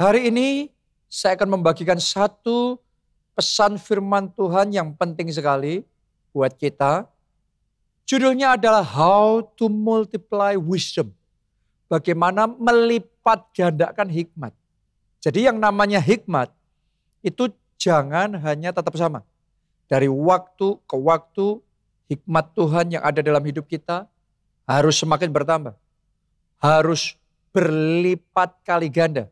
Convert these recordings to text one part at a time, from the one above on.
Hari ini saya akan membagikan satu pesan firman Tuhan yang penting sekali buat kita. Judulnya adalah How to Multiply Wisdom. Bagaimana melipat gandakan hikmat. Jadi yang namanya hikmat itu jangan hanya tetap sama. Dari waktu ke waktu hikmat Tuhan yang ada dalam hidup kita harus semakin bertambah. Harus berlipat kali ganda.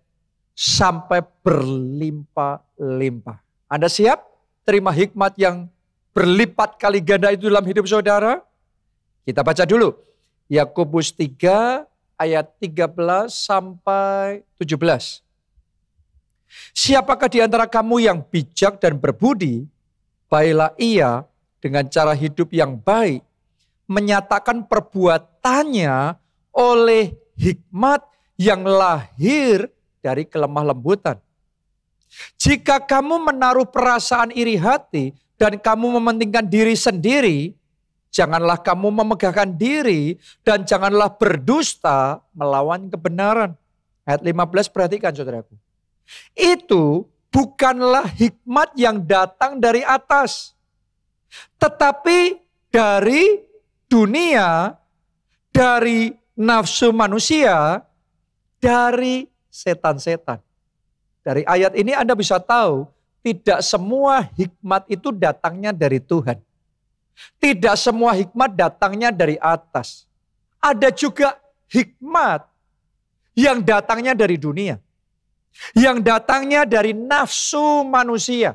Sampai berlimpah-limpah. Anda siap terima hikmat yang berlipat kali ganda itu dalam hidup saudara? Kita baca dulu. Yakobus 3 ayat 13 sampai 17. Siapakah di antara kamu yang bijak dan berbudi? Baiklah ia dengan cara hidup yang baik menyatakan perbuatannya oleh hikmat yang lahir dari kelemah lembutan. Jika kamu menaruh perasaan iri hati dan kamu mementingkan diri sendiri, janganlah kamu memegahkan diri dan janganlah berdusta melawan kebenaran. Ayat 15 perhatikan saudaraku. Itu bukanlah hikmat yang datang dari atas, tetapi dari dunia, dari nafsu manusia, dari setan-setan. Dari ayat ini Anda bisa tahu tidak semua hikmat itu datangnya dari Tuhan. Tidak semua hikmat datangnya dari atas. Ada juga hikmat yang datangnya dari dunia. Yang datangnya dari nafsu manusia.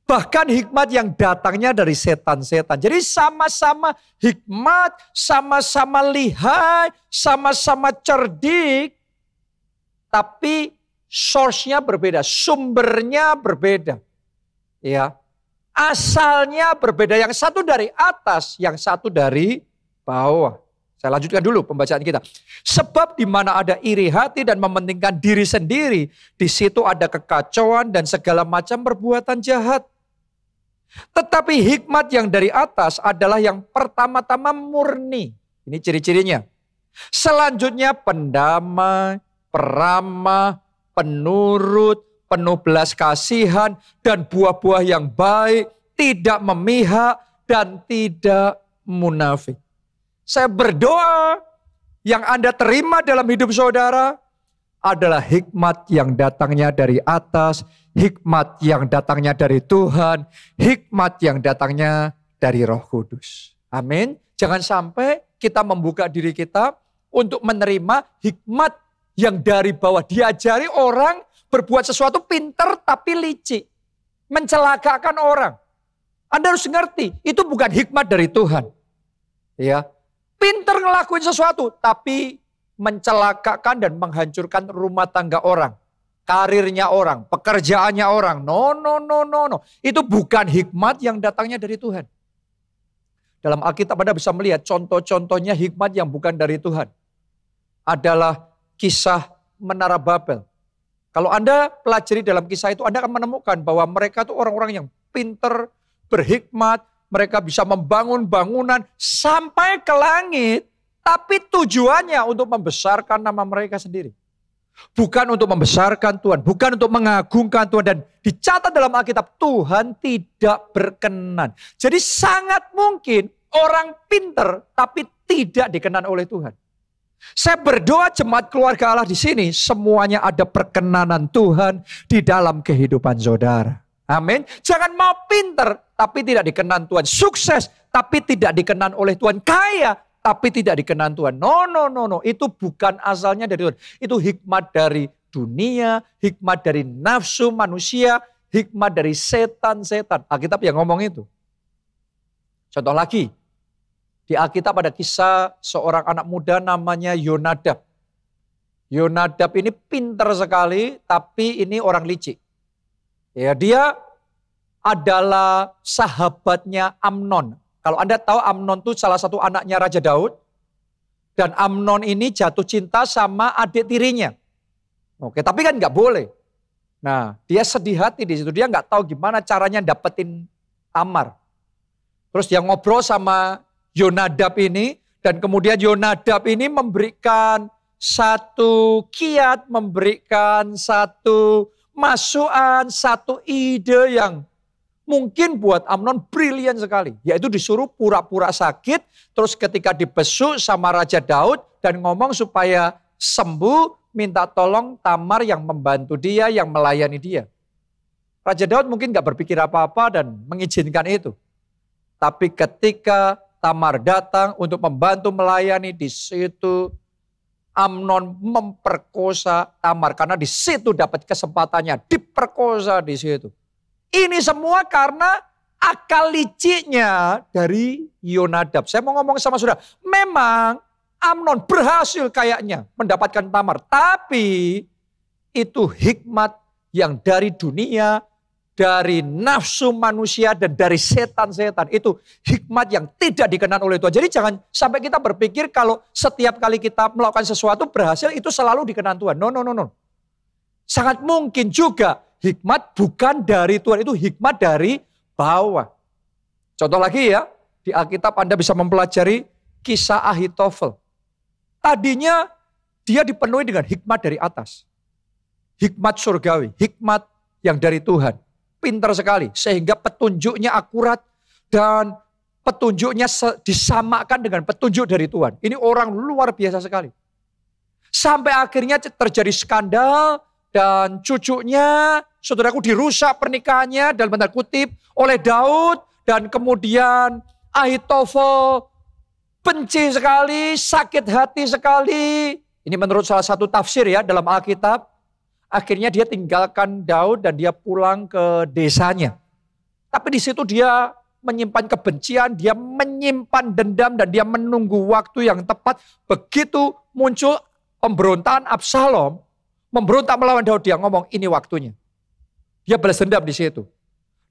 Bahkan hikmat yang datangnya dari setan-setan. Jadi sama-sama hikmat, sama-sama lihai, sama-sama cerdik. Tapi source-nya berbeda, sumbernya berbeda. Ya. Asalnya berbeda, yang satu dari atas, yang satu dari bawah. Saya lanjutkan dulu pembacaan kita. Sebab di mana ada iri hati dan mementingkan diri sendiri, di situ ada kekacauan dan segala macam perbuatan jahat. Tetapi hikmat yang dari atas adalah yang pertama-tama murni. Ini ciri-cirinya. Selanjutnya pendamai, peramah, penurut, penuh belas kasihan, dan buah-buah yang baik, tidak memihak, dan tidak munafik. Saya berdoa yang Anda terima dalam hidup saudara adalah hikmat yang datangnya dari atas, hikmat yang datangnya dari Tuhan, hikmat yang datangnya dari Roh Kudus. Amin. Jangan sampai kita membuka diri kita untuk menerima hikmat yang dari bawah. Diajari orang berbuat sesuatu pinter tapi licik. Mencelakakan orang. Anda harus ngerti, itu bukan hikmat dari Tuhan. Ya, pinter ngelakuin sesuatu tapi mencelakakan dan menghancurkan rumah tangga orang. Karirnya orang, pekerjaannya orang. No. Itu bukan hikmat yang datangnya dari Tuhan. Dalam Alkitab Anda bisa melihat contoh-contohnya hikmat yang bukan dari Tuhan. Adalah kisah Menara Babel. Kalau Anda pelajari dalam kisah itu, Anda akan menemukan bahwa mereka itu orang-orang yang pinter, berhikmat, mereka bisa membangun bangunan sampai ke langit, tapi tujuannya untuk membesarkan nama mereka sendiri. Bukan untuk membesarkan Tuhan, bukan untuk mengagungkan Tuhan, dan dicatat dalam Alkitab, Tuhan tidak berkenan. Jadi sangat mungkin orang pinter, tapi tidak dikenan oleh Tuhan. Saya berdoa jemaat keluarga Allah di sini semuanya ada perkenanan Tuhan di dalam kehidupan saudara. Amin. Jangan mau pinter tapi tidak dikenan Tuhan. Sukses tapi tidak dikenan oleh Tuhan. Kaya tapi tidak dikenan Tuhan. No. Itu bukan asalnya dari Tuhan. Itu hikmat dari dunia, hikmat dari nafsu manusia, hikmat dari setan-setan. Alkitab yang ngomong itu. Contoh lagi. Di Alkitab ada kisah seorang anak muda namanya Yonadab. Yonadab ini pintar sekali, tapi ini orang licik. Ya, dia adalah sahabatnya Amnon. Kalau Anda tahu Amnon itu salah satu anaknya Raja Daud. Dan Amnon ini jatuh cinta sama adik tirinya. Oke, tapi kan nggak boleh. Nah, dia sedih hati di situ. Dia nggak tahu gimana caranya dapetin Tamar. Terus dia ngobrol sama Yonadab ini, dan kemudian Yonadab ini memberikan satu kiat, memberikan satu masukan, satu ide yang mungkin buat Amnon brilian sekali. Yaitu disuruh pura-pura sakit, terus ketika dibesuk sama Raja Daud dan ngomong supaya sembuh, minta tolong Tamar yang membantu dia, yang melayani dia. Raja Daud mungkin gak berpikir apa-apa dan mengizinkan itu. Tapi ketika Tamar datang untuk membantu melayani, di situ Amnon memperkosa Tamar. Karena di situ dapat kesempatannya, diperkosa di situ. Ini semua karena akal liciknya dari Yonadab. Saya mau ngomong sama saudara, memang Amnon berhasil kayaknya mendapatkan Tamar. Tapi itu hikmat yang dari dunia, dari nafsu manusia, dan dari setan-setan. Itu hikmat yang tidak dikenal oleh Tuhan. Jadi jangan sampai kita berpikir kalau setiap kali kita melakukan sesuatu berhasil, itu selalu dikenal Tuhan. No. Sangat mungkin juga hikmat bukan dari Tuhan, itu hikmat dari bawah. Contoh lagi ya, di Alkitab Anda bisa mempelajari kisah Ahitofel. Tadinya dia dipenuhi dengan hikmat dari atas. Hikmat surgawi, hikmat yang dari Tuhan. Pintar sekali, sehingga petunjuknya akurat dan petunjuknya disamakan dengan petunjuk dari Tuhan. Ini orang luar biasa sekali. Sampai akhirnya terjadi skandal dan cucunya, saudaraku, dirusak pernikahannya dalam tanda kutip oleh Daud. Dan kemudian Ahitofel benci sekali, sakit hati sekali. Ini menurut salah satu tafsir ya dalam Alkitab. Akhirnya dia tinggalkan Daud dan dia pulang ke desanya. Tapi di situ dia menyimpan kebencian, dia menyimpan dendam, dan dia menunggu waktu yang tepat. Begitu muncul pemberontakan Absalom, memberontak melawan Daud, dia ngomong ini waktunya. Dia balas dendam di situ.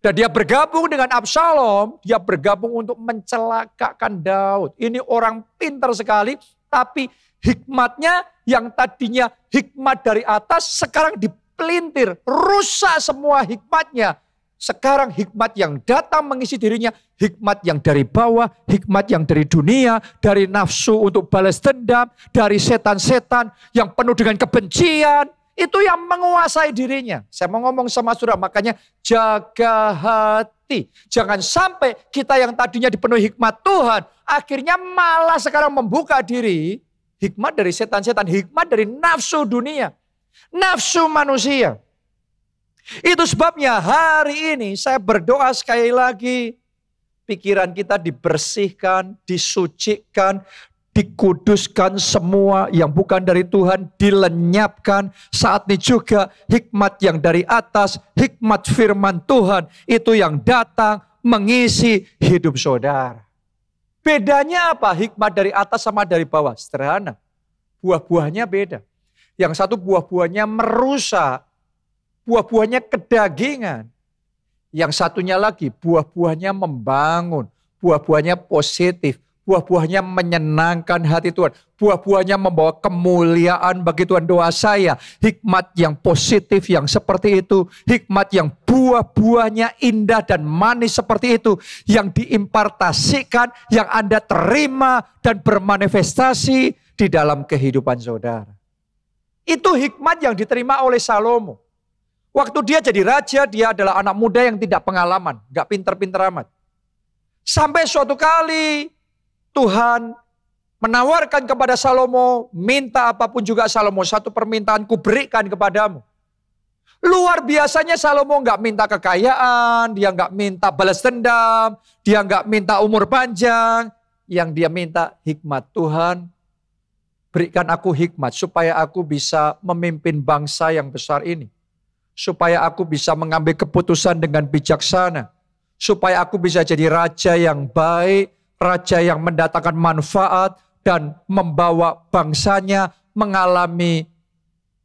Dan dia bergabung dengan Absalom, dia bergabung untuk mencelakakan Daud. Ini orang pintar sekali, tapi hikmatnya yang tadinya hikmat dari atas sekarang dipelintir, rusak semua hikmatnya. Sekarang hikmat yang datang mengisi dirinya, hikmat yang dari bawah, hikmat yang dari dunia, dari nafsu untuk balas dendam, dari setan-setan yang penuh dengan kebencian, itu yang menguasai dirinya. Saya mau ngomong sama saudara, makanya jaga hati. Jangan sampai kita yang tadinya dipenuhi hikmat Tuhan, akhirnya malah sekarang membuka diri, hikmat dari setan-setan, hikmat dari nafsu dunia, nafsu manusia. Itu sebabnya hari ini saya berdoa sekali lagi, pikiran kita dibersihkan, disucikan, dikuduskan, semua yang bukan dari Tuhan dilenyapkan. Saat ini juga hikmat yang dari atas, hikmat firman Tuhan itu yang datang mengisi hidup saudara. Bedanya apa? Hikmat dari atas sama dari bawah? Sederhana. Buah-buahnya beda. Yang satu buah-buahnya merusak, buah-buahnya kedagingan. Yang satunya lagi buah-buahnya membangun, buah-buahnya positif, buah-buahnya menyenangkan hati Tuhan. Buah-buahnya membawa kemuliaan bagi Tuhan. Doa saya, hikmat yang positif yang seperti itu, hikmat yang buah-buahnya indah dan manis seperti itu, yang diimpartasikan, yang Anda terima dan bermanifestasi di dalam kehidupan saudara. Itu hikmat yang diterima oleh Salomo. Waktu dia jadi raja, dia adalah anak muda yang tidak pengalaman, gak pinter-pinter amat. Sampai suatu kali Tuhan menawarkan kepada Salomo, minta apapun juga Salomo, satu permintaan ku berikan kepadamu. Luar biasanya Salomo gak minta kekayaan, dia gak minta balas dendam, dia gak minta umur panjang. Yang dia minta hikmat. Tuhan, berikan aku hikmat supaya aku bisa memimpin bangsa yang besar ini. Supaya aku bisa mengambil keputusan dengan bijaksana. Supaya aku bisa jadi raja yang baik, raja yang mendatangkan manfaat dan membawa bangsanya mengalami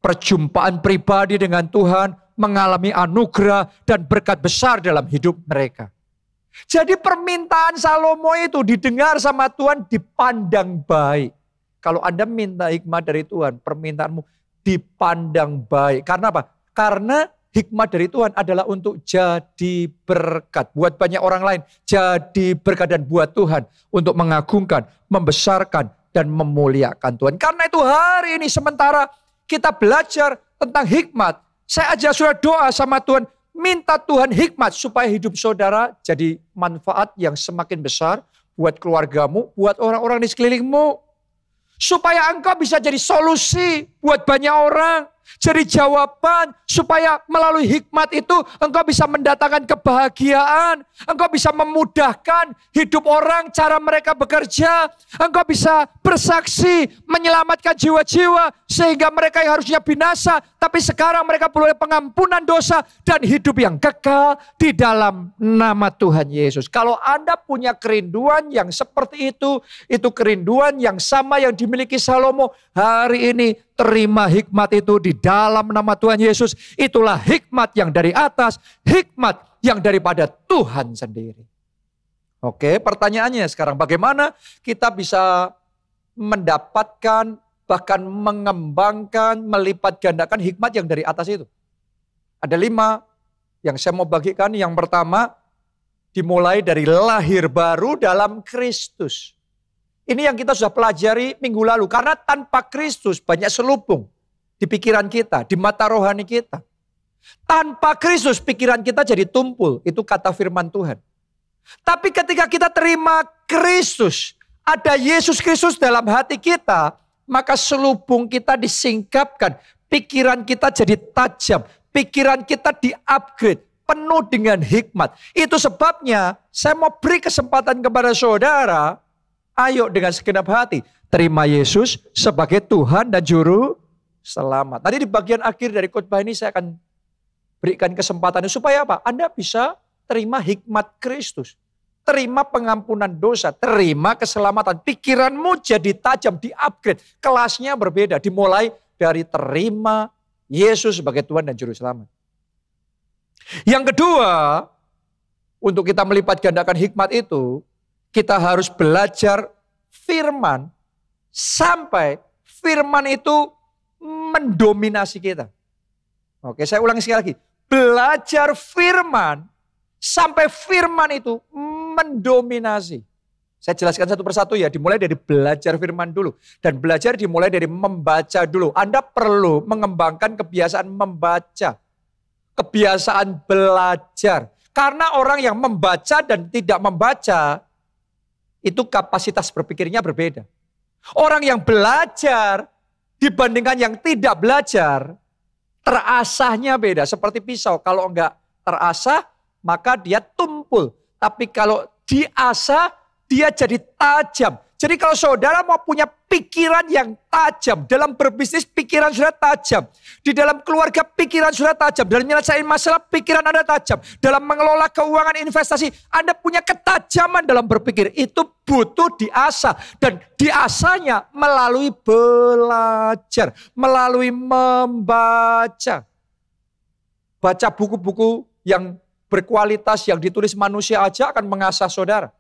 perjumpaan pribadi dengan Tuhan, mengalami anugerah dan berkat besar dalam hidup mereka. Jadi permintaan Salomo itu didengar sama Tuhan, dipandang baik. Kalau Anda minta hikmat dari Tuhan, permintaanmu dipandang baik. Karena apa? Karena hikmat dari Tuhan adalah untuk jadi berkat. Buat banyak orang lain, jadi berkat, dan buat Tuhan untuk mengagungkan, membesarkan, dan memuliakan Tuhan. Karena itu hari ini sementara kita belajar tentang hikmat, saya ajak saudara doa sama Tuhan, minta Tuhan hikmat supaya hidup saudara jadi manfaat yang semakin besar buat keluargamu, buat orang-orang di sekelilingmu. Supaya engkau bisa jadi solusi buat banyak orang. Jadi jawaban supaya melalui hikmat itu engkau bisa mendatangkan kebahagiaan. Engkau bisa memudahkan hidup orang, cara mereka bekerja. Engkau bisa bersaksi, menyelamatkan jiwa-jiwa. Sehingga mereka yang harusnya binasa, tapi sekarang mereka peroleh pengampunan dosa dan hidup yang kekal di dalam nama Tuhan Yesus. Kalau Anda punya kerinduan yang seperti itu kerinduan yang sama yang dimiliki Salomo hari ini. Terima hikmat itu di dalam nama Tuhan Yesus. Itulah hikmat yang dari atas, hikmat yang daripada Tuhan sendiri. Oke, pertanyaannya sekarang bagaimana kita bisa mendapatkan, bahkan mengembangkan, melipat gandakan hikmat yang dari atas itu? Ada 5 yang saya mau bagikan. Yang pertama, dimulai dari lahir baru dalam Kristus. Ini yang kita sudah pelajari minggu lalu. Karena tanpa Kristus banyak selubung di pikiran kita, di mata rohani kita. Tanpa Kristus pikiran kita jadi tumpul. Itu kata firman Tuhan. Tapi ketika kita terima Kristus, ada Yesus Kristus dalam hati kita, maka selubung kita disingkapkan. Pikiran kita jadi tajam. Pikiran kita di-upgrade. Penuh dengan hikmat. Itu sebabnya saya mau beri kesempatan kepada saudara. Ayo dengan segenap hati, terima Yesus sebagai Tuhan dan Juru Selamat. Tadi di bagian akhir dari khotbah ini saya akan berikan kesempatan supaya apa? Anda bisa terima hikmat Kristus. Terima pengampunan dosa, terima keselamatan. Pikiranmu jadi tajam, di-upgrade. Kelasnya berbeda, dimulai dari terima Yesus sebagai Tuhan dan Juru Selamat. Yang kedua, untuk kita melipat gandakan hikmat itu, kita harus belajar firman sampai firman itu mendominasi kita. Oke, saya ulangi sekali lagi. Belajar firman sampai firman itu mendominasi. Saya jelaskan satu persatu ya, dimulai dari belajar firman dulu. Dan belajar dimulai dari membaca dulu. Anda perlu mengembangkan kebiasaan membaca. Kebiasaan belajar. Karena orang yang membaca dan tidak membaca, itu kapasitas berpikirnya berbeda. Orang yang belajar dibandingkan yang tidak belajar, terasahnya beda. Seperti pisau, kalau enggak terasah, maka dia tumpul. Tapi kalau diasah, dia jadi tajam. Jadi kalau saudara mau punya pikiran yang tajam, dalam berbisnis pikiran saudara tajam. Di dalam keluarga pikiran saudara tajam. Dalam menyelesaikan masalah pikiran Anda tajam. Dalam mengelola keuangan investasi, Anda punya ketajaman dalam berpikir. Itu butuh diasah. Dan diasahnya melalui belajar. Melalui membaca. Baca buku-buku yang berkualitas yang ditulis manusia aja akan mengasah saudara.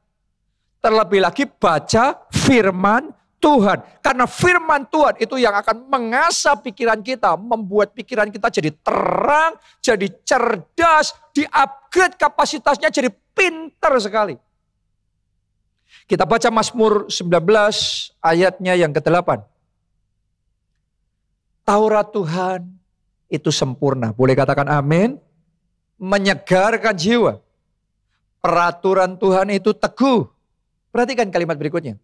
Terlebih lagi baca firman Tuhan. Karena firman Tuhan itu yang akan mengasah pikiran kita. Membuat pikiran kita jadi terang, jadi cerdas, di-upgrade kapasitasnya jadi pintar sekali. Kita baca Mazmur 19 ayatnya yang ke-8. Taurat Tuhan itu sempurna. Boleh katakan amin? Menyegarkan jiwa. Peraturan Tuhan itu teguh. Perhatikan kalimat berikutnya.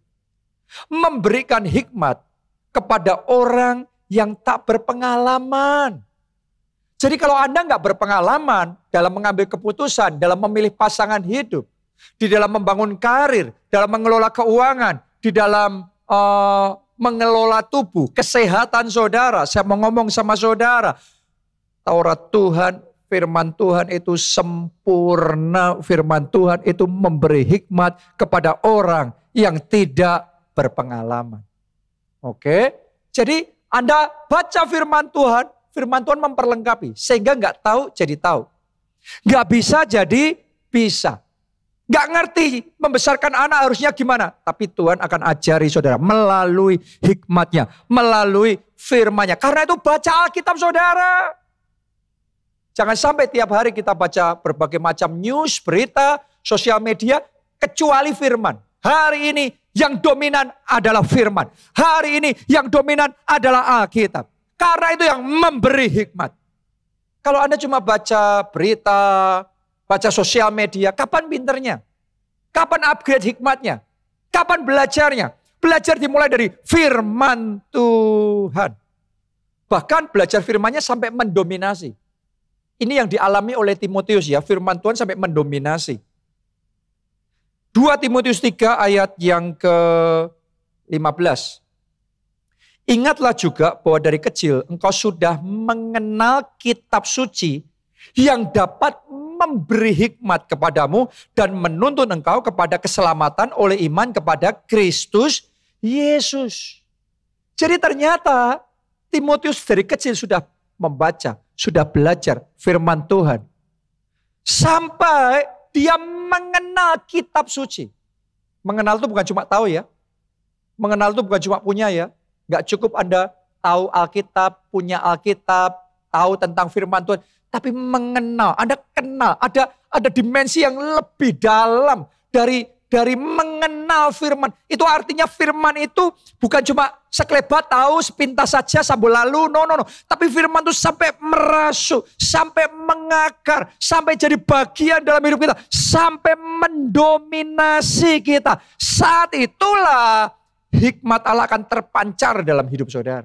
Memberikan hikmat kepada orang yang tak berpengalaman. Jadi kalau Anda nggak berpengalaman dalam mengambil keputusan, dalam memilih pasangan hidup, di dalam membangun karir, dalam mengelola keuangan, di dalam mengelola tubuh, kesehatan saudara. Saya mau ngomong sama saudara. Taurat Tuhan, firman Tuhan itu sempurna. Firman Tuhan itu memberi hikmat kepada orang yang tidak berpengalaman. Oke, jadi Anda baca firman Tuhan memperlengkapi. Sehingga nggak tahu jadi tahu. Nggak bisa jadi bisa. Nggak ngerti membesarkan anak harusnya gimana. Tapi Tuhan akan ajari saudara melalui hikmatnya, melalui firman-Nya. Karena itu baca Alkitab saudara. Jangan sampai tiap hari kita baca berbagai macam news, berita, sosial media, kecuali firman. Hari ini yang dominan adalah firman. Hari ini yang dominan adalah Alkitab. Karena itu yang memberi hikmat. Kalau Anda cuma baca berita, baca sosial media, kapan pinternya? Kapan upgrade hikmatnya? Kapan belajarnya? Belajar dimulai dari firman Tuhan. Bahkan belajar firmannya sampai mendominasi. Ini yang dialami oleh Timotius ya, firman Tuhan sampai mendominasi. 2 Timotius 3 ayat yang ke-15. Ingatlah juga bahwa dari kecil engkau sudah mengenal kitab suci yang dapat memberi hikmat kepadamu dan menuntun engkau kepada keselamatan oleh iman kepada Kristus Yesus. Jadi ternyata Timotius dari kecil sudah membaca, sudah belajar firman Tuhan. Sampai dia mengenal kitab suci. Mengenal itu bukan cuma tahu ya. Mengenal itu bukan cuma punya ya. Gak cukup Anda tahu Alkitab, punya Alkitab, tahu tentang firman Tuhan. Tapi mengenal, Anda kenal. Ada dimensi yang lebih dalam dari mengenal firman. Itu artinya firman itu bukan cuma sekelebat tahu, sepintas saja, sambil lalu. No. Tapi firman itu sampai merasuk, sampai mengakar, sampai jadi bagian dalam hidup kita. Sampai mendominasi kita. Saat itulah hikmat Allah akan terpancar dalam hidup saudara.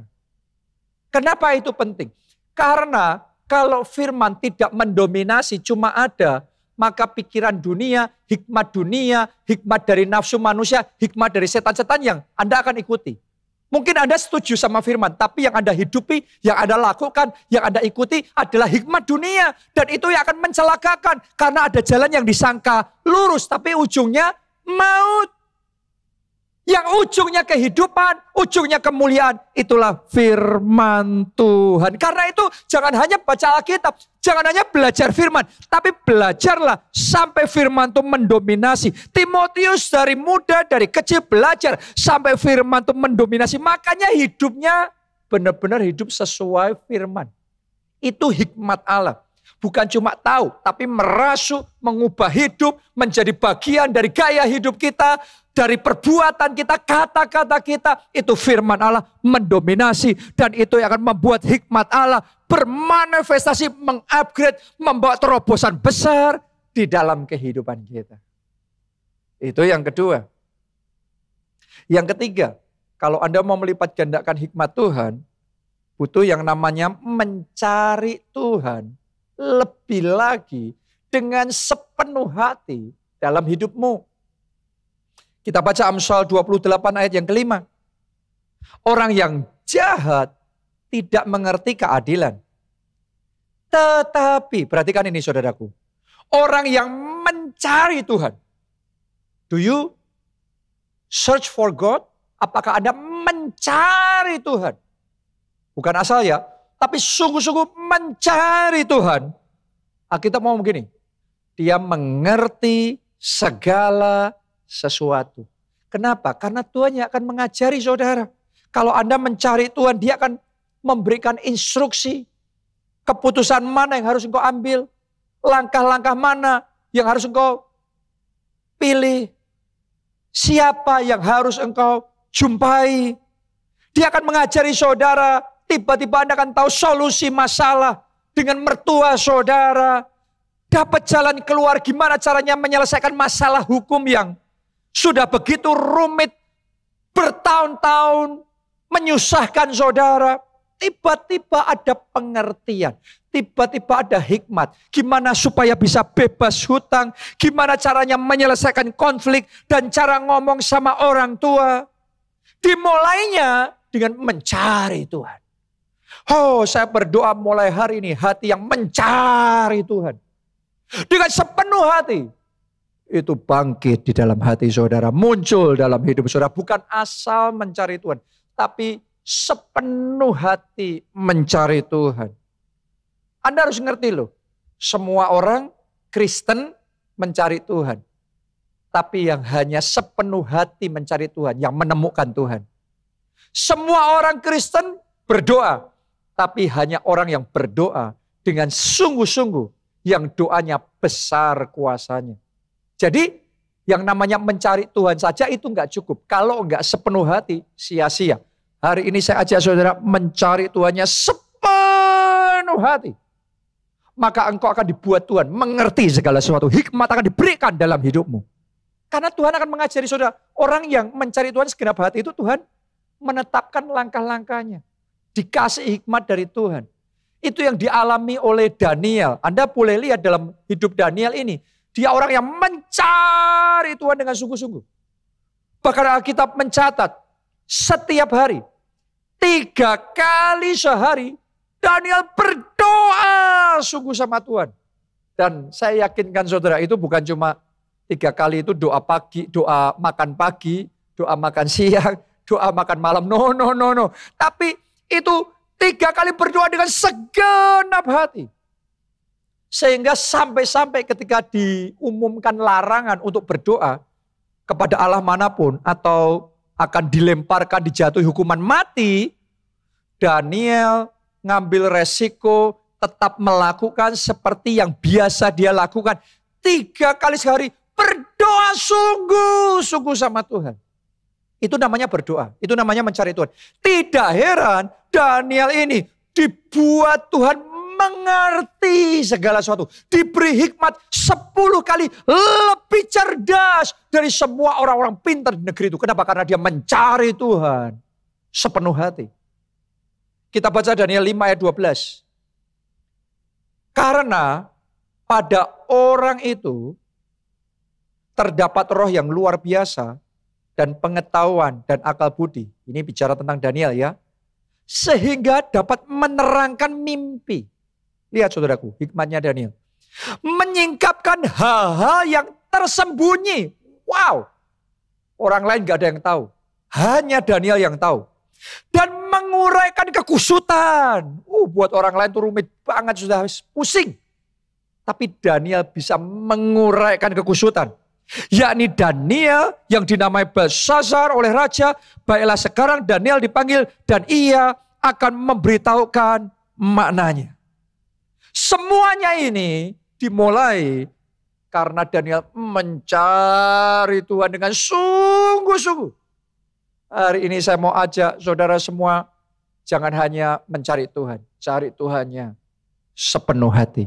Kenapa itu penting? Karena kalau firman tidak mendominasi cuma ada, maka pikiran dunia, hikmat dari nafsu manusia, hikmat dari setan-setan yang Anda akan ikuti. Mungkin Anda setuju sama firman, tapi yang Anda hidupi, yang Anda lakukan, yang Anda ikuti adalah hikmat dunia. Dan itu yang akan mencelakakan, karena ada jalan yang disangka lurus, tapi ujungnya maut. Yang ujungnya kehidupan, ujungnya kemuliaan. Itulah firman Tuhan. Karena itu jangan hanya baca Alkitab. Jangan hanya belajar firman. Tapi belajarlah sampai firman itu mendominasi. Timotius dari muda, dari kecil belajar. Sampai firman itu mendominasi. Makanya hidupnya benar-benar hidup sesuai firman. Itu hikmat Allah. Bukan cuma tahu, tapi merasuk, mengubah hidup, menjadi bagian dari gaya hidup kita, dari perbuatan kita, kata-kata kita. Itu firman Allah mendominasi. Dan itu yang akan membuat hikmat Allah bermanifestasi, mengupgrade, membawa terobosan besar di dalam kehidupan kita. Itu yang kedua. Yang ketiga, kalau Anda mau melipat gandakan hikmat Tuhan, butuh yang namanya mencari Tuhan lebih lagi dengan sepenuh hati dalam hidupmu. Kita baca Amsal 28 ayat yang kelima. Orang yang jahat tidak mengerti keadilan. Tetapi, perhatikan ini saudaraku. Orang yang mencari Tuhan. Do you search for God? Apakah Anda mencari Tuhan? Bukan asal ya. Tapi sungguh-sungguh mencari Tuhan. Alkitab mau begini. Dia mengerti segala sesuatu. Kenapa? Karena Tuhan yang akan mengajari saudara. Kalau Anda mencari Tuhan, dia akan memberikan instruksi. Keputusan mana yang harus engkau ambil. Langkah-langkah mana yang harus engkau pilih. Siapa yang harus engkau jumpai. Dia akan mengajari saudara. Tiba-tiba Anda akan tahu solusi masalah dengan mertua saudara. Dapat jalan keluar gimana caranya menyelesaikan masalah hukum yang sudah begitu rumit. Bertahun-tahun menyusahkan saudara. Tiba-tiba ada pengertian. Tiba-tiba ada hikmat. Gimana supaya bisa bebas hutang. Gimana caranya menyelesaikan konflik. Dan cara ngomong sama orang tua. Dimulainya dengan mencari Tuhan. Oh, saya berdoa mulai hari ini hati yang mencari Tuhan. Dengan sepenuh hati. Itu bangkit di dalam hati saudara. Muncul dalam hidup saudara. Bukan asal mencari Tuhan. Tapi sepenuh hati mencari Tuhan. Anda harus ngerti loh. Semua orang Kristen mencari Tuhan. Tapi yang hanya sepenuh hati mencari Tuhan. Yang menemukan Tuhan. Semua orang Kristen berdoa. Tapi hanya orang yang berdoa dengan sungguh-sungguh yang doanya besar kuasanya. Jadi Yang namanya mencari Tuhan saja itu enggak cukup. Kalau enggak sepenuh hati, sia-sia. Hari ini saya ajak saudara mencari Tuhannya sepenuh hati. Maka engkau akan dibuat Tuhan mengerti segala sesuatu. Hikmat akan diberikan dalam hidupmu. Karena Tuhan akan mengajari saudara. Orang yang mencari Tuhan segenap hati itu Tuhan menetapkan langkah-langkahnya. Dikasih hikmat dari Tuhan. Itu yang dialami oleh Daniel. Anda boleh lihat dalam hidup Daniel ini. Dia orang yang mencari Tuhan dengan sungguh-sungguh. Bahkan Alkitab mencatat setiap hari 3 kali sehari Daniel berdoa sungguh sama Tuhan. Dan saya yakinkan saudara itu bukan cuma 3 kali itu doa pagi, doa makan pagi, doa makan siang, doa makan malam. No. Tapi itu 3 kali berdoa dengan segenap hati. Sehingga sampai-sampai ketika diumumkan larangan untuk berdoa kepada Allah manapun atau akan dilemparkan dijatuhi hukuman mati, Daniel ngambil resiko tetap melakukan seperti yang biasa dia lakukan. 3 kali sehari berdoa sungguh-sungguh sama Tuhan. Itu namanya berdoa, itu namanya mencari Tuhan. Tidak heran Daniel ini dibuat Tuhan mengerti segala sesuatu. Diberi hikmat 10 kali lebih cerdas dari semua orang-orang pintar di negeri itu. Kenapa? Karena dia mencari Tuhan sepenuh hati. Kita baca Daniel 5 ayat 12. Karena pada orang itu terdapat roh yang luar biasa dan pengetahuan dan akal budi. Ini bicara tentang Daniel ya. Sehingga dapat menerangkan mimpi. Lihat saudaraku, hikmatnya Daniel. Menyingkapkan hal-hal yang tersembunyi. Wow. Orang lain gak ada yang tahu. Hanya Daniel yang tahu. Dan menguraikan kekusutan. Buat orang lain itu rumit banget, sudah pusing. Tapi Daniel bisa menguraikan kekusutan. Yakni Daniel yang dinamai Belshazzar oleh raja. Baiklah sekarang Daniel dipanggil dan ia akan memberitahukan maknanya. Semuanya ini dimulai karena Daniel mencari Tuhan dengan sungguh-sungguh. Hari ini saya mau ajak saudara semua, jangan hanya mencari Tuhan, cari Tuhannya sepenuh hati.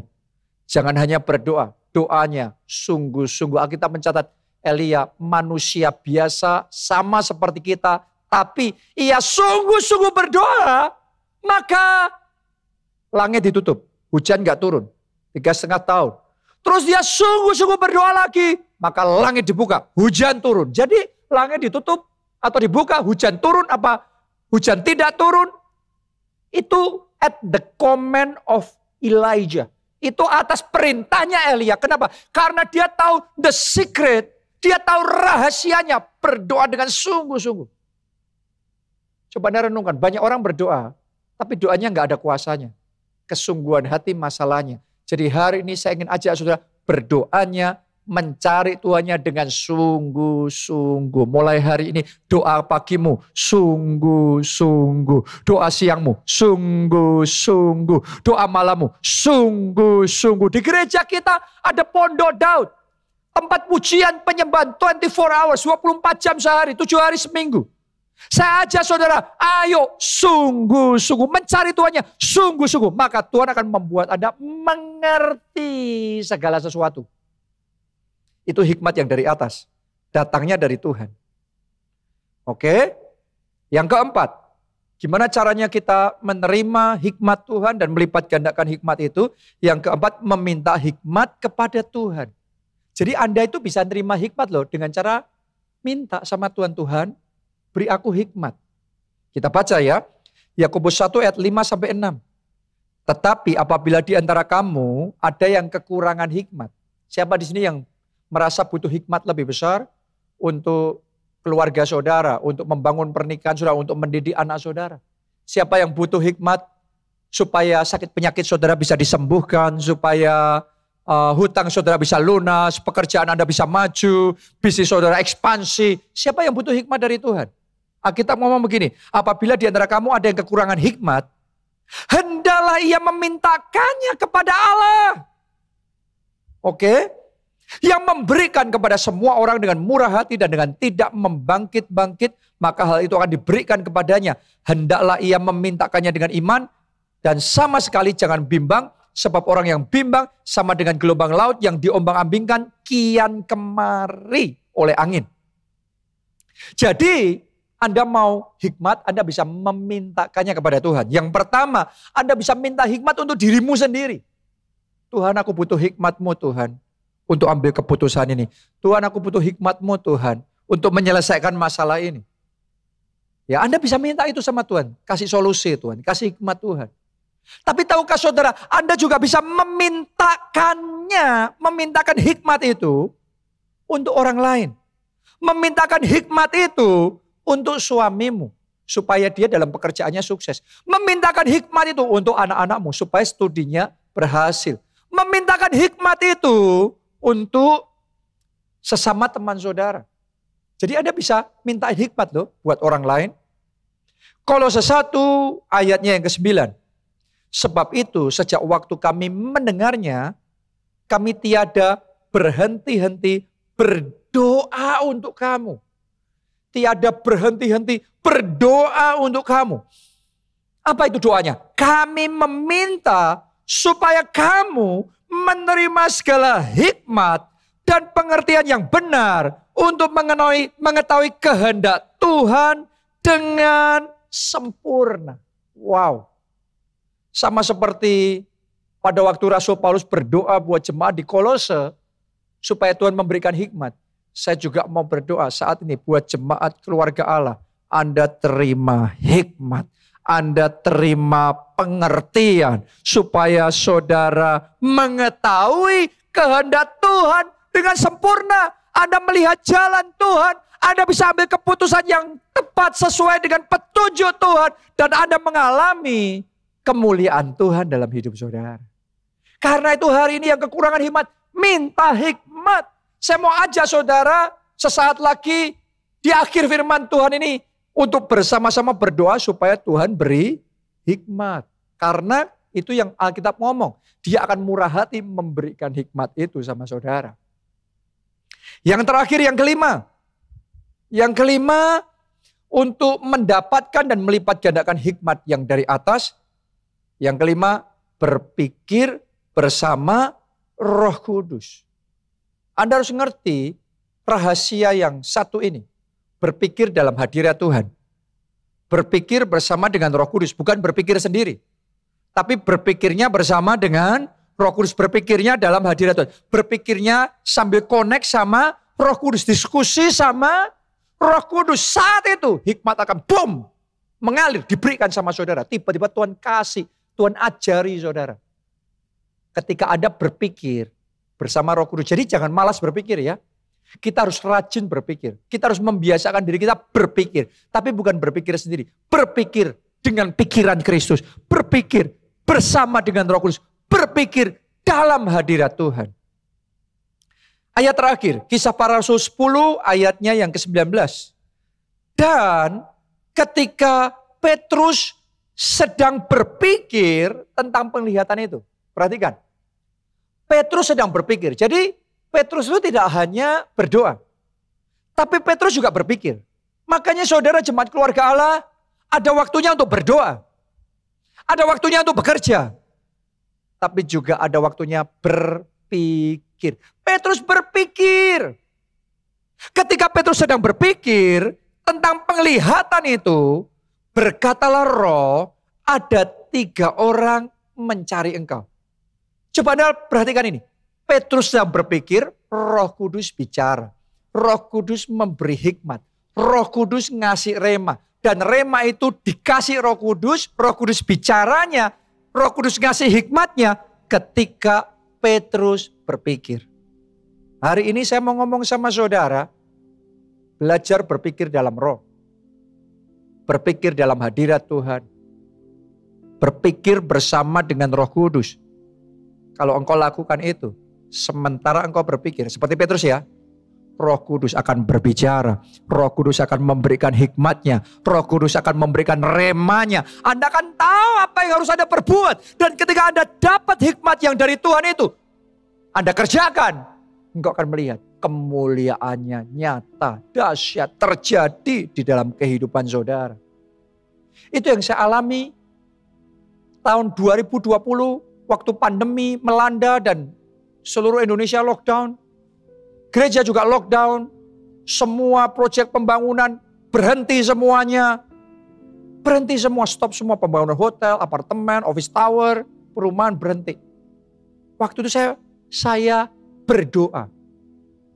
Jangan hanya berdoa, doanya sungguh-sungguh. Alkitab mencatat Elia manusia biasa sama seperti kita, tapi ia sungguh-sungguh berdoa, maka langit ditutup. Hujan gak turun. 3,5 tahun. Terus dia sungguh-sungguh berdoa lagi. Maka langit dibuka. Hujan turun. Jadi langit ditutup atau dibuka. Hujan turun apa hujan tidak turun. Itu at the command of Elijah. Itu atas perintahnya Elia. Kenapa? Karena dia tahu the secret. Dia tahu rahasianya. Berdoa dengan sungguh-sungguh. Coba Anda renungkan. Banyak orang berdoa. Tapi doanya gak ada kuasanya. Kesungguhan hati masalahnya. Jadi hari ini saya ingin ajak saudara berdoanya, mencari Tuhannya dengan sungguh-sungguh. Mulai hari ini doa pagimu sungguh-sungguh. Doa siangmu sungguh-sungguh. Doa malammu sungguh-sungguh. Di gereja kita ada Pondok Daud. Tempat pujian penyembahan 24 hours, 24 jam sehari, 7 hari seminggu. Saya ajak saudara, ayo sungguh-sungguh mencari Tuhannya, sungguh-sungguh. Maka Tuhan akan membuat Anda mengerti segala sesuatu. Itu hikmat yang dari atas, datangnya dari Tuhan. Oke, yang keempat, gimana caranya kita menerima hikmat Tuhan dan melipat gandakan hikmat itu? Yang keempat, meminta hikmat kepada Tuhan. Jadi Anda itu bisa terima hikmat loh dengan cara minta sama Tuhan, Tuhan beri aku hikmat. Kita baca ya, Yakobus 1 ayat 5-6. Tetapi apabila di antara kamu ada yang kekurangan hikmat. Siapa di sini yang merasa butuh hikmat lebih besar untuk keluarga saudara, untuk membangun pernikahan saudara, untuk mendidik anak saudara? Siapa yang butuh hikmat supaya sakit penyakit saudara bisa disembuhkan, supaya hutang saudara bisa lunas, pekerjaan Anda bisa maju, bisnis saudara ekspansi? Siapa yang butuh hikmat dari Tuhan? Alkitab ngomong begini, apabila di antara kamu ada yang kekurangan hikmat, hendaklah ia memintakannya kepada Allah. Oke? yang memberikan kepada semua orang dengan murah hati dan dengan tidak membangkit-bangkit, maka hal itu akan diberikan kepadanya. Hendaklah ia memintakannya dengan iman dan sama sekali jangan bimbang, sebab orang yang bimbang sama dengan gelombang laut yang diombang-ambingkan kian kemari oleh angin. Jadi Anda mau hikmat, Anda bisa memintakannya kepada Tuhan. Yang pertama, Anda bisa minta hikmat untuk dirimu sendiri. Tuhan, aku butuh hikmat-Mu Tuhan untuk ambil keputusan ini. Tuhan, aku butuh hikmat-Mu Tuhan untuk menyelesaikan masalah ini. Ya, Anda bisa minta itu sama Tuhan. Kasih solusi Tuhan, kasih hikmat Tuhan. Tapi tahukah saudara, Anda juga bisa memintakan hikmat itu untuk orang lain. Memintakan hikmat itu untuk suamimu, supaya dia dalam pekerjaannya sukses. Memintakan hikmat itu untuk anak-anakmu, supaya studinya berhasil. Memintakan hikmat itu untuk sesama teman saudara. Jadi Anda bisa minta hikmat loh buat orang lain. Kolose 1 ayatnya yang ke-9. Sebab itu sejak waktu kami mendengarnya, kami tiada berhenti-henti berdoa untuk kamu. Tiada berhenti-henti berdoa untuk kamu. Apa itu doanya? Kami meminta supaya kamu menerima segala hikmat dan pengertian yang benar untuk mengetahui kehendak Tuhan dengan sempurna. Wow. Sama seperti pada waktu Rasul Paulus berdoa buat jemaat di Kolose supaya Tuhan memberikan hikmat. Saya juga mau berdoa saat ini buat jemaat keluarga Allah. Anda terima hikmat. Anda terima pengertian. Supaya saudara mengetahui kehendak Tuhan dengan sempurna. Anda melihat jalan Tuhan. Anda bisa ambil keputusan yang tepat sesuai dengan petunjuk Tuhan. Dan Anda mengalami kemuliaan Tuhan dalam hidup saudara. Karena itu hari ini yang kekurangan hikmat. Minta hikmat. Saya mau ajak saudara sesaat lagi di akhir firman Tuhan ini untuk bersama-sama berdoa supaya Tuhan beri hikmat. Karena itu yang Alkitab ngomong. Dia akan murah hati memberikan hikmat itu sama saudara. Yang terakhir, yang kelima. Yang kelima, untuk mendapatkan dan melipat gandakan hikmat yang dari atas. Yang kelima, berpikir bersama Roh Kudus. Anda harus ngerti rahasia yang satu ini. Berpikir dalam hadirat Tuhan. Berpikir bersama dengan Roh Kudus. Bukan berpikir sendiri. Tapi berpikirnya bersama dengan Roh Kudus. Berpikirnya dalam hadirat Tuhan. Berpikirnya sambil connect sama Roh Kudus. Diskusi sama Roh Kudus. Saat itu hikmat akan boom. Mengalir, diberikan sama saudara. Tiba-tiba Tuhan kasih. Tuhan ajari saudara. Ketika Anda berpikir bersama Roh Kudus. Jadi jangan malas berpikir ya. Kita harus rajin berpikir. Kita harus membiasakan diri kita berpikir. Tapi bukan berpikir sendiri. Berpikir dengan pikiran Kristus. Berpikir bersama dengan Roh Kudus. Berpikir dalam hadirat Tuhan. Ayat terakhir. Kisah Para Rasul 10 ayatnya yang ke-19. Dan ketika Petrus sedang berpikir tentang penglihatan itu. Perhatikan. Petrus sedang berpikir. Jadi Petrus itu tidak hanya berdoa. Tapi Petrus juga berpikir. Makanya saudara jemaat keluarga Allah, ada waktunya untuk berdoa. Ada waktunya untuk bekerja. Tapi juga ada waktunya berpikir. Petrus berpikir. Ketika Petrus sedang berpikir tentang penglihatan itu, berkatalah Roh, ada 3 orang mencari engkau. Coba Anda perhatikan ini. Petrus sedang berpikir, Roh Kudus bicara. Roh Kudus memberi hikmat. Roh Kudus ngasih rema. Dan rema itu dikasih Roh Kudus bicaranya. Roh Kudus ngasih hikmatnya ketika Petrus berpikir. Hari ini saya mau ngomong sama saudara, belajar berpikir dalam Roh. Berpikir dalam hadirat Tuhan. Berpikir bersama dengan Roh Kudus. Kalau engkau lakukan itu, sementara engkau berpikir, seperti Petrus ya, Roh Kudus akan berbicara. Roh Kudus akan memberikan hikmatnya. Roh Kudus akan memberikan remanya. Anda akan tahu apa yang harus Anda perbuat. Dan ketika Anda dapat hikmat yang dari Tuhan itu, Anda kerjakan. engkau akan melihat kemuliaannya nyata, dahsyat terjadi di dalam kehidupan saudara. Itu yang saya alami tahun 2020 waktu pandemi melanda dan seluruh Indonesia lockdown. Gereja juga lockdown. Semua proyek pembangunan berhenti semuanya. Berhenti semua, stop semua pembangunan hotel, apartemen, office tower, perumahan berhenti. Waktu itu saya berdoa.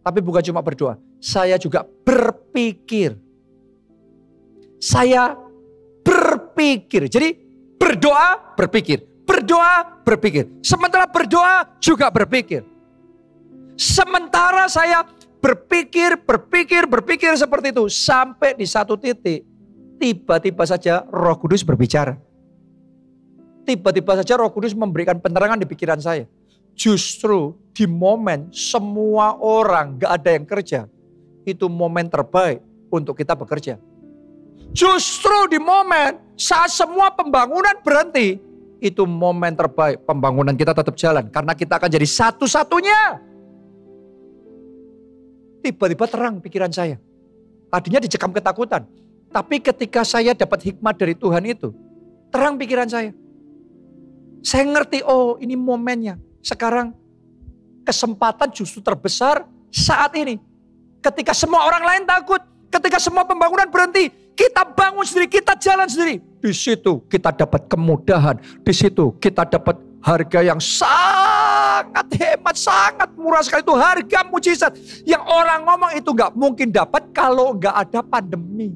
Tapi bukan cuma berdoa, saya juga berpikir. Saya berpikir. Jadi berdoa, berpikir. Berdoa, berpikir. Sementara berdoa juga berpikir. Sementara saya berpikir seperti itu. Sampai di satu titik, tiba-tiba saja Roh Kudus berbicara. Tiba-tiba saja Roh Kudus memberikan penerangan di pikiran saya. Justru di momen semua orang gak ada yang kerja, itu momen terbaik untuk kita bekerja. Justru di momen saat semua pembangunan berhenti, itu momen terbaik pembangunan kita tetap jalan. Karena kita akan jadi satu-satunya. Tiba-tiba terang pikiran saya. Tadinya dicekam ketakutan. Tapi ketika saya dapat hikmat dari Tuhan itu, terang pikiran saya. Saya ngerti, oh ini momennya. Sekarang kesempatan justru terbesar saat ini. Ketika semua orang lain takut, ketika semua pembangunan berhenti, kita bangun sendiri, kita jalan sendiri. Di situ kita dapat kemudahan, di situ kita dapat harga yang sangat hemat, sangat murah sekali. Itu harga mujizat yang orang ngomong itu gak mungkin dapat kalau gak ada pandemi.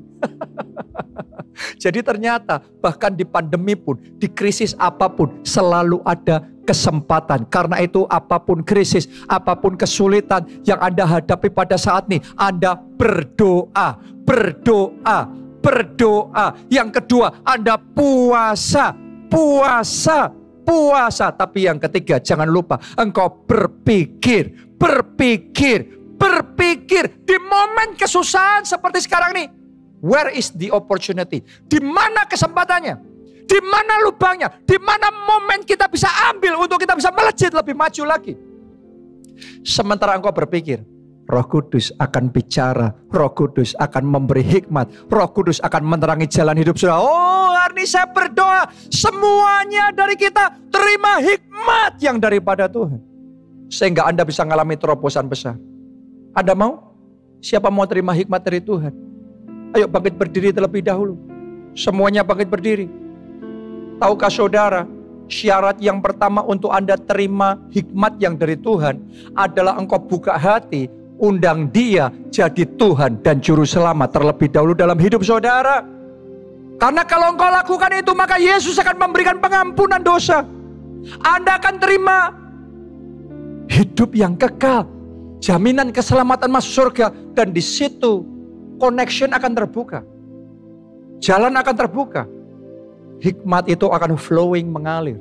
Jadi ternyata bahkan di pandemi pun, di krisis apapun selalu ada kesempatan. Karena itu apapun krisis, apapun kesulitan yang Anda hadapi pada saat ini, Anda berdoa, berdoa, berdoa. Yang kedua, Anda puasa, puasa, puasa. Tapi yang ketiga, jangan lupa engkau berpikir, berpikir, berpikir. Di momen kesusahan seperti sekarang nih, where is the opportunity? Di mana kesempatannya? Di mana lubangnya? Di mana momen kita bisa ambil untuk kita bisa melejit lebih maju lagi? Sementara engkau berpikir, Roh Kudus akan bicara, Roh Kudus akan memberi hikmat, Roh Kudus akan menerangi jalan hidup saudara. Oh, hari ini saya berdoa, semuanya dari kita terima hikmat yang daripada Tuhan. Sehingga Anda bisa mengalami terobosan besar. Anda mau? Siapa mau terima hikmat dari Tuhan? Ayo bangkit berdiri terlebih dahulu. Semuanya bangkit berdiri. Tahukah saudara, syarat yang pertama untuk Anda terima hikmat yang dari Tuhan adalah engkau buka hati, undang Dia jadi Tuhan dan Juru Selamat terlebih dahulu dalam hidup saudara. Karena kalau engkau lakukan itu, maka Yesus akan memberikan pengampunan dosa. Anda akan terima hidup yang kekal, jaminan keselamatan masuk surga, dan di situ connection akan terbuka. Jalan akan terbuka. Hikmat itu akan flowing, mengalir.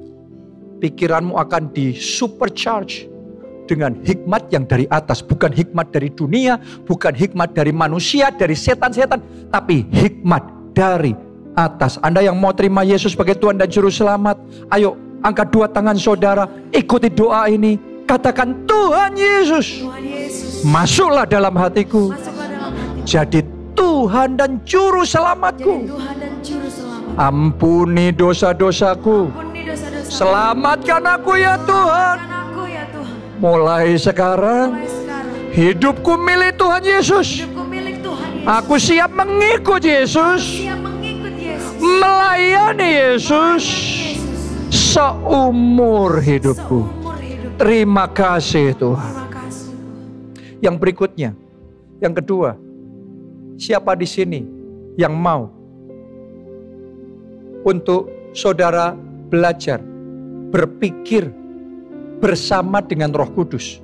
Pikiranmu akan di supercharge dengan hikmat yang dari atas. Bukan hikmat dari dunia, bukan hikmat dari manusia, dari setan-setan, tapi hikmat dari atas. Anda yang mau terima Yesus sebagai Tuhan dan Juru Selamat, ayo angkat dua tangan saudara, ikuti doa ini. Katakan, Tuhan Yesus, masuklah dalam hatiku. Jadi Tuhan dan Juru Selamatku. Ampuni dosa-dosaku. Selamatkan aku ya Tuhan. Mulai sekarang hidupku milik Tuhan Yesus. Aku siap mengikut Yesus, melayani Yesus seumur hidupku. Terima kasih Tuhan. Yang berikutnya, yang kedua, siapa di sini yang mau untuk saudara belajar berpikir bersama dengan Roh Kudus,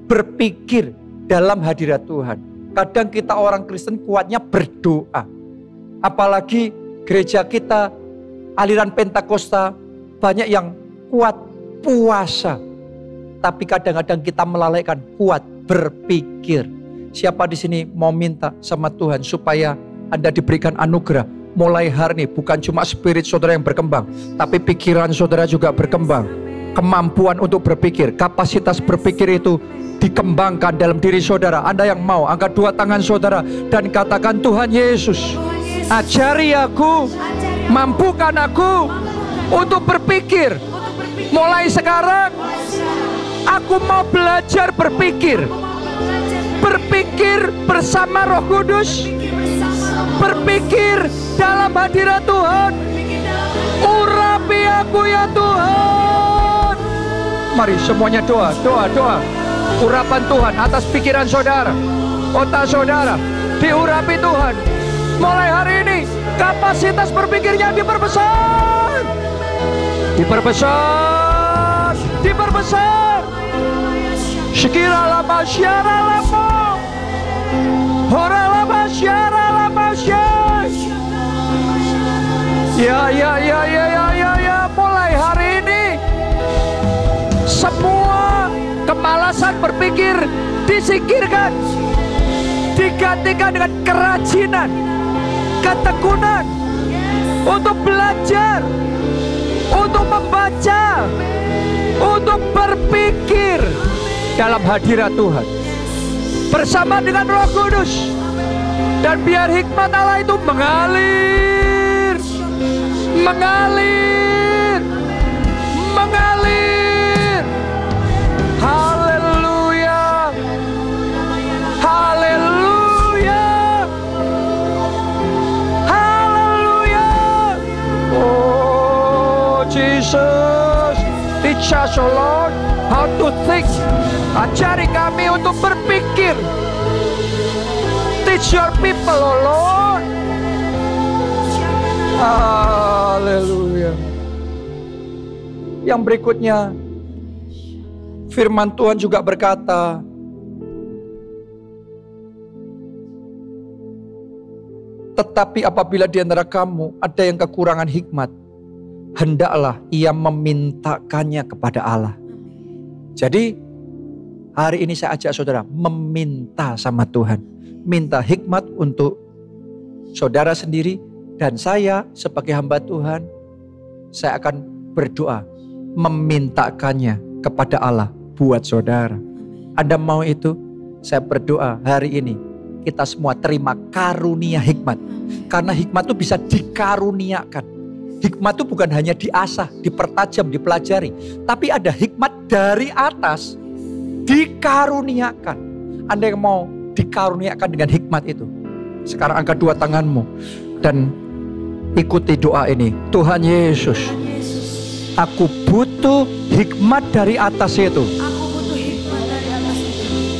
berpikir dalam hadirat Tuhan? Kadang kita orang Kristen kuatnya berdoa, apalagi gereja kita aliran Pentakosta banyak yang kuat puasa, tapi kadang-kadang kita melalaikan kuat berpikir. Siapa di sini mau minta sama Tuhan supaya Anda diberikan anugerah mulai hari ini, bukan cuma spirit saudara yang berkembang, tapi pikiran saudara juga berkembang. kemampuan untuk berpikir, kapasitas berpikir itu dikembangkan dalam diri saudara. Anda yang mau, angkat dua tangan saudara dan katakan, Tuhan Yesus, ajari aku, mampukan aku untuk berpikir. Mulai sekarang aku mau belajar berpikir. Berpikir bersama Roh Kudus, berpikir dalam hadirat Tuhan. Urapi aku ya Tuhan. Mari semuanya doa, doa, doa. Urapan Tuhan atas pikiran saudara, otak saudara, diurapi Tuhan. Mulai hari ini kapasitas berpikirnya diperbesar, diperbesar, diperbesar. Sekira lama syara lama, hora lama syara lama syara. Ya. Mulai hari ini semua kemalasan berpikir disingkirkan, digantikan dengan kerajinan, ketekunan untuk belajar, untuk membaca, untuk berpikir dalam hadirat Tuhan bersama dengan Roh Kudus. Dan biar hikmat Allah itu mengalir, mengalir, mengalir. Haleluya, haleluya, haleluya. Oh Jesus, teach us, oh Lord, how to think. Ajari kami untuk berpikir. Teach your people, oh Lord. Haleluya. Yang berikutnya, firman Tuhan juga berkata, tetapi apabila di antara kamu ada yang kekurangan hikmat, hendaklah ia memintakannya kepada Allah. Jadi hari ini saya ajak saudara meminta sama Tuhan. Minta hikmat untuk saudara sendiri, dan saya sebagai hamba Tuhan, saya akan berdoa memintakannya kepada Allah buat saudara. Anda mau itu? Saya berdoa hari ini kita semua terima karunia hikmat. Karena hikmat itu bisa dikaruniakan. Hikmat itu bukan hanya diasah, dipertajam, dipelajari, tapi ada hikmat dari atas dikaruniakan. Anda yang mau dikaruniakan dengan hikmat itu, sekarang angkat dua tanganmu dan ikuti doa ini. Tuhan Yesus, aku butuh hikmat dari atas itu.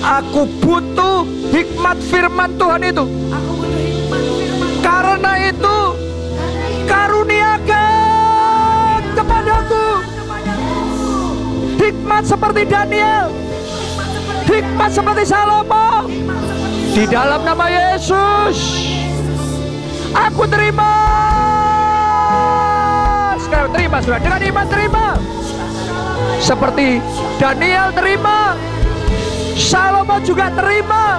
Aku butuh hikmat firman Tuhan itu. Karena itu karuniakan kepadaku hikmat seperti Daniel, hikmat seperti Salomo. Di dalam nama Yesus, aku terima. Sekarang terima, saudara, dengan iman terima. Seperti Daniel terima, Salomo juga terima.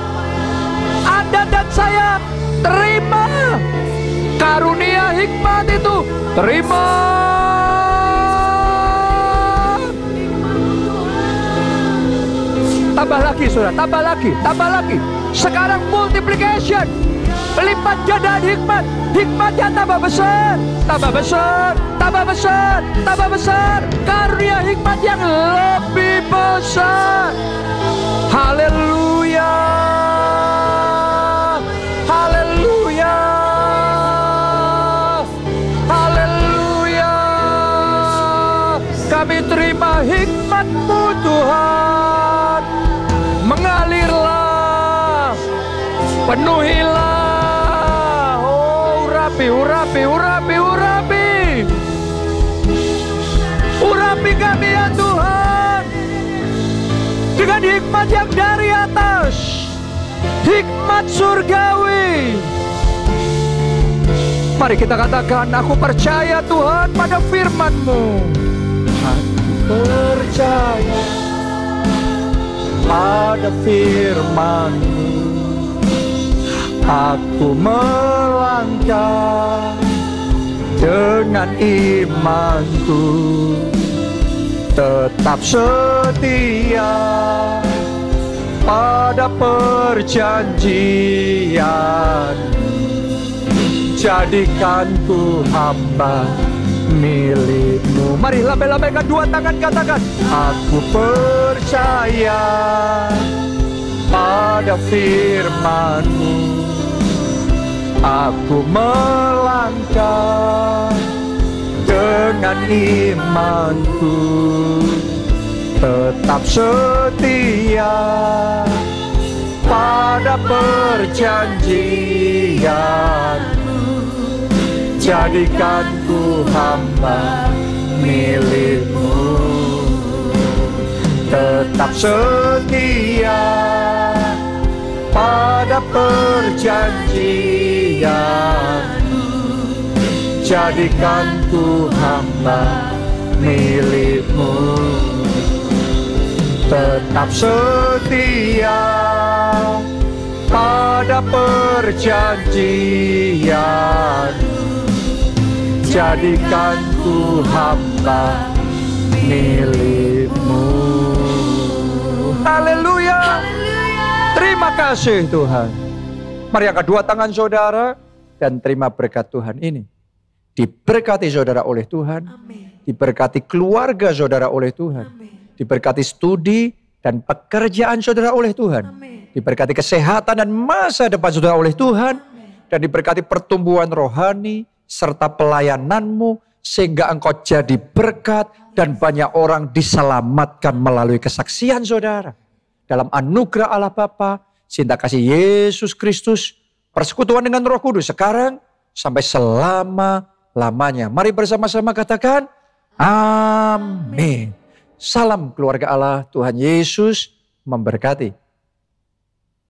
Anda dan saya terima karunia hikmat itu. Terima. Tambah lagi, saudara, tambah lagi, tambah lagi. Sekarang multiplication, lipat gandaan hikmat. Hikmatnya tambah besar, tambah besar, tambah besar, tambah besar. Karunia hikmat yang lebih besar. Haleluya, haleluya, haleluya. Kami terima hikmat-Mu Tuhan. Mengalirlah, penuhilah. Oh, urapi, urapi, urapi, urapi. Urapi kami ya Tuhan, dengan hikmat yang dari atas, hikmat surgawi. Mari kita katakan, aku percaya Tuhan pada firman-Mu. Aku percaya pada firman-Mu. Aku melangkah dengan imanku. tetap setia pada perjanjian. Jadikan ku hamba milik-Mu. Mari lambaikan dua tangan, katakan, aku percaya pada firman-Mu. Aku melangkah dengan imanku, tetap setia pada perjanjian. Jadikan ku hamba milik-Mu, tetap setia pada perjanjian. Jadikan ku hamba milik-Mu, tetap setia pada perjanjian. Jadikan ku hamba milik-Mu. Haleluya. Terima kasih Tuhan. Mari angkat dua tangan saudara dan terima berkat Tuhan ini. Diberkati saudara oleh Tuhan. Amin. Diberkati keluarga saudara oleh Tuhan. Amin. Diberkati studi dan pekerjaan saudara oleh Tuhan. Amin. Diberkati kesehatan dan masa depan saudara oleh Tuhan. Dan diberkati pertumbuhan rohani serta pelayananmu, sehingga engkau jadi berkat dan banyak orang diselamatkan melalui kesaksian saudara. Dalam anugerah Allah Bapa, cinta kasih Yesus Kristus, persekutuan dengan Roh Kudus sekarang sampai selama-lamanya. Mari bersama-sama katakan, amin. Salam keluarga Allah, Tuhan Yesus memberkati.